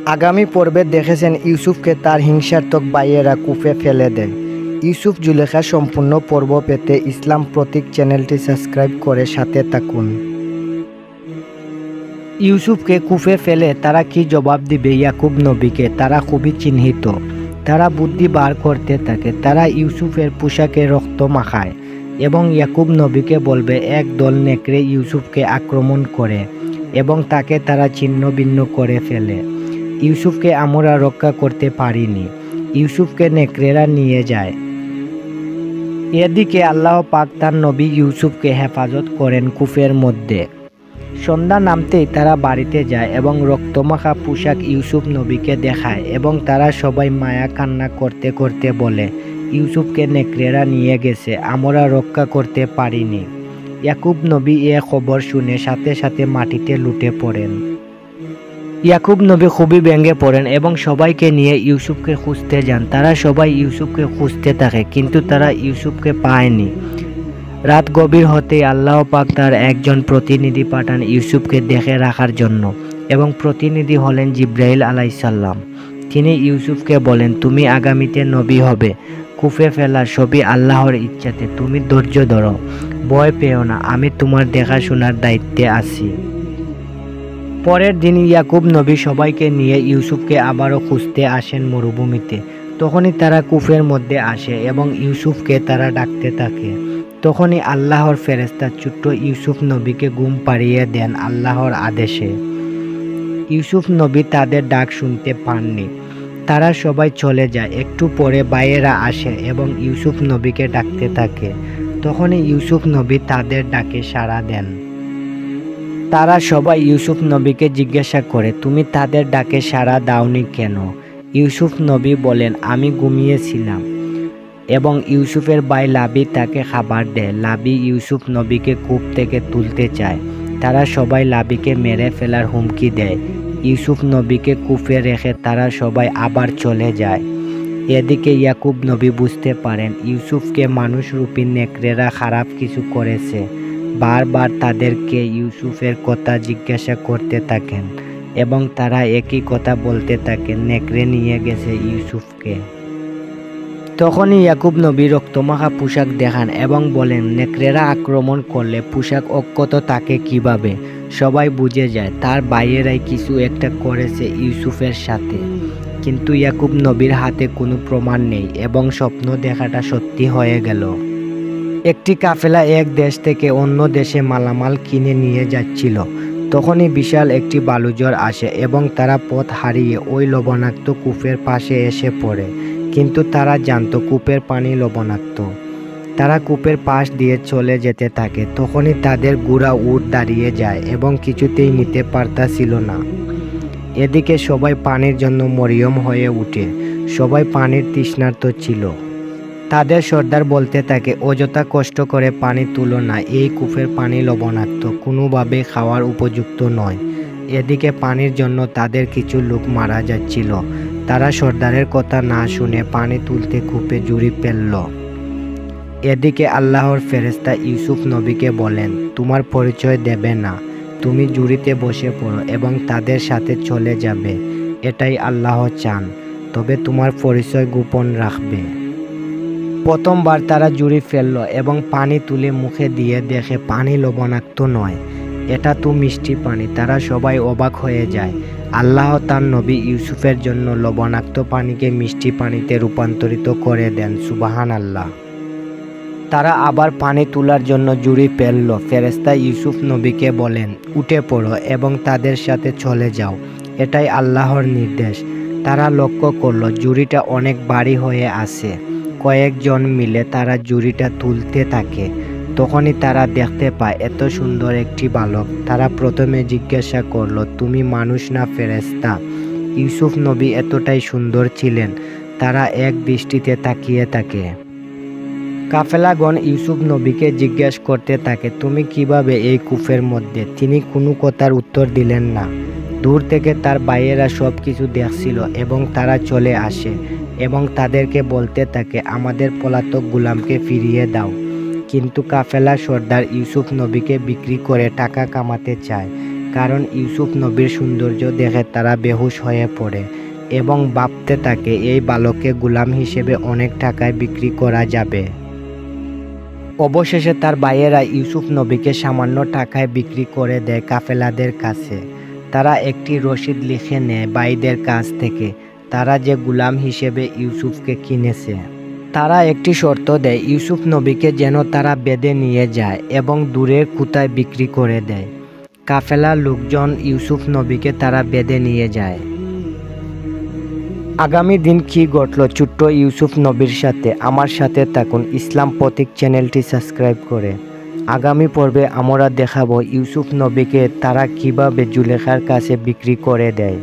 আগামী পর্বে দেখেছেন ইউসুফকে তার হিংসাত্মক ভাইয়েরা কূপে ফেলে দেয়। ইউসুফ জুলেখা সম্পূর্ণ পর্ব পেতে ইসলাম প্রতীক চ্যানেলটি সাবস্ক্রাইব করে সাথে থাকুন। ইউসুফকে কূপে ফেলে তারা কি জবাব দিবে ইয়াকুব নবীকে? তারা খুবই চিহ্নিত। তারা বুদ্ধি বার করতে থাকে। তারা ইউসুফের পোশাকে রক্ত মাখায় এবং ইয়াকুব নবীকে বলবে এক দল নেকড়ে ইউসুফকে আক্রমণ করে এবং তাকে তারা ছিন্ন ভিন্ন করে ফেলে। ইউসুফকে আমরা রক্ষা করতে পারিনি। ইউসুফকে নেকড়েরা নিয়ে যায়। এদিকে আল্লাহ পাক তার নবী ইউসুফকে হেফাজত করেন কূপের মধ্যে। সন্ধ্যা নামতেই তারা বাড়িতে যায় এবং রক্তমাখা পোশাক ইউসুফ নবীকে দেখায় এবং তারা সবাই মায়া কান্না করতে করতে বলে, ইউসুফকে নেকড়েরা নিয়ে গেছে, আমরা রক্ষা করতে পারিনি। ইয়াকুব নবী এ খবর শুনে সাথে সাথে মাটিতে লুটে পড়েন। ইয়াকুব নবী খুবই ভেঙে পড়েন এবং সবাইকে নিয়ে ইউসুফকে খুঁজতে যান। তারা সবাই ইউসুফকে খুঁজতে থাকে কিন্তু তারা ইউসুফকে পায়নি। রাত গভীর হতেই আল্লাহ পাক তার একজন প্রতিনিধি পাঠান ইউসুফকে দেখে রাখার জন্য এবং প্রতিনিধি হলেন জিব্রাইল আলাইসাল্লাম। তিনি ইউসুফকে বলেন, তুমি আগামীতে নবী হবে। কূপে ফেলা সবই আল্লাহর ইচ্ছাতে। তুমি ধৈর্য ধরো, ভয় পেও না, আমি তোমার দেখাশোনার দায়িত্বে আছি। পরের দিন ইয়াকুব নবী সবাইকে নিয়ে ইউসুফকে আবারও খুঁজতে আসেন মরুভূমিতে। তখনই তারা কূপের মধ্যে আসে এবং ইউসুফকে তারা ডাকতে থাকে। তখনই আল্লাহর ফেরেশতা ছোট্ট ইউসুফ নবীকে ঘুম পাড়িয়ে দেন আল্লাহর আদেশে। ইউসুফ নবী তাদের ডাক শুনতে পাননি। তারা সবাই চলে যায়। একটু পরে ভাইয়েরা আসে এবং ইউসুফ নবীকে ডাকতে থাকে। তখনই ইউসুফ নবী তাদের ডাকে সাড়া দেন। তারা সবাই ইউসুফ নবীকে জিজ্ঞাসা করে, তুমি তাদের ডাকে সাড়া দাওনি কেন? ইউসুফ নবী বলেন, আমি ঘুমিয়েছিলাম। এবং ইউসুফের ভাই লাবি তাকে খাবার দেয়। লাবি ইউসুফ নবীকে কূপ থেকে তুলতে চায়। তারা সবাই লাবিকে মেরে ফেলার হুমকি দেয়। ইউসুফ নবীকে কূপে রেখে তারা সবাই আবার চলে যায়। এদিকে ইয়াকুব নবী বুঝতে পারেন ইউসুফকে মানুষরূপী নেকড়েরা খারাপ কিছু করেছে। বারবার তাদেরকে ইউসুফের কথা জিজ্ঞাসা করতে থাকেন এবং তারা একই কথা বলতে থাকেন, নেকড়ে নিয়ে গেছে ইউসুফকে। তখনই ইয়াকুব নবী রক্তমাখা পোশাক দেখান এবং বলেন, নেকড়েরা আক্রমণ করলে পোশাক অক্ষত থাকে কিভাবে? সবাই বুঝে যায় তার ভাইয়েরাই কিছু একটা করেছে ইউসুফের সাথে। কিন্তু ইয়াকুব নবীর হাতে কোনো প্রমাণ নেই এবং স্বপ্ন দেখাটা সত্যি হয়ে গেল। একটি কাফেলা এক দেশ থেকে অন্য দেশে মালামাল কিনে নিয়ে যাচ্ছিল। তখনই বিশাল একটি বালুঝড় আসে এবং তারা পথ হারিয়ে ওই লবণাক্ত কূপের পাশে এসে পড়ে। কিন্তু তারা জানতো কূপের পানি লবণাক্ত। তারা কূপের পাশ দিয়ে চলে যেতে থাকে। তখনই তাদের গুড়া উট দাঁড়িয়ে যায় এবং কিছুতেই নিতে পারতাছিল না। এদিকে সবাই পানির জন্য মরিয়ম হয়ে উঠে। সবাই পানির তৃষ্ণার্ত ছিল। তাদের সর্দার বলতে থাকে, অযথা কষ্ট করে পানি তুলো না, এই কূপের পানি লবণাক্ত, কোনোভাবে খাওয়ার উপযুক্ত নয়। এদিকে পানির জন্য তাদের কিছু লোক মারা যাচ্ছিল। তারা সর্দারের কথা না শুনে পানি তুলতে কূপে জুড়ি ফেলল। এদিকে আল্লাহর ফেরেশতা ইউসুফ নবীকে বলেন, তোমার পরিচয় দেবে না, তুমি জুড়িতে বসে পড়ো এবং তাদের সাথে চলে যাবে। এটাই আল্লাহ চান, তবে তোমার পরিচয় গোপন রাখবে। প্রথমবার তারা জুড়ি ফেলল এবং পানি তুলে মুখে দিয়ে দেখে পানি লবণাক্ত নয়, এটা তো মিষ্টি পানি। তারা সবাই অবাক হয়ে যায়। আল্লাহ তার নবী ইউসুফের জন্য লবণাক্ত পানিকে মিষ্টি পানিতে রূপান্তরিত করে দেন। সুবহানাল্লাহ। তারা আবার পানি তোলার জন্য জুড়ি ফেলল। ফেরেশতা ইউসুফ নবীকে বলেন, উঠে পড়ো এবং তাদের সাথে চলে যাও, এটাই আল্লাহর নির্দেশ। তারা লক্ষ্য করল জুড়িটা অনেক ভারী হয়ে আসে। কয়েকজন মিলে তারা জুড়িটা তুলতে থাকে। তখনই তারা দেখতে পায় এত সুন্দর একটি বালক। তারা প্রথমে জিজ্ঞাসা করল, তুমি মানুষ না ফেরেশতা? ইউসুফ নবী এতটাই সুন্দর ছিলেন। তারা এক দৃষ্টিতে তাকিয়ে থাকে। কাফেলাগণ ইউসুফ নবীকে জিজ্ঞাসা করতে থাকে, তুমি কিভাবে এই কূপের মধ্যে? তিনি কোনো কথার উত্তর দিলেন না। দূর থেকে তার ভাইয়েরা সব কিছু দেখছিল এবং তারা চলে আসে এবং তাদেরকে বলতে থাকে, আমাদের পলাতক গোলামকে ফিরিয়ে দাও। কিন্তু কাফেলা সর্দার ইউসুফ নবীকে বিক্রি করে টাকা কামাতে চায়। কারণ ইউসুফ নবীর সৌন্দর্য দেখে তারা বেহুশ হয়ে পড়ে এবং ভাবতে থাকে এই বালককে গোলাম হিসেবে অনেক টাকায় বিক্রি করা যাবে। অবশেষে তার ভাইয়েরা ইউসুফ নবীকে সামান্য টাকায় বিক্রি করে দেয় কাফেলাদের কাছে। তারা একটি রসিদ লিখে নেয় ভাইদের কাছ থেকে তারা যে গোলাম হিসেবে ইউসুফকে কিনেছে। তারা একটি শর্ত দেয় ইউসুফ নবীকে যেন তারা বেঁধে নিয়ে যায় এবং দূরের কোথায় বিক্রি করে দেয়। কাফেলার লোকজন ইউসুফ নবীকে তারা বেঁধে নিয়ে যায়। আগামী দিন কি ঘটল ছোট্ট ইউসুফ নবীর সাথে, আমার সাথে থাকুন ইসলাম পথিক চ্যানেলটি সাবস্ক্রাইব করে। আগামী পর্বে আমরা দেখাবো ইউসুফ নবীকে তারা কিভাবে জুলেখার কাছে বিক্রি করে দেয়।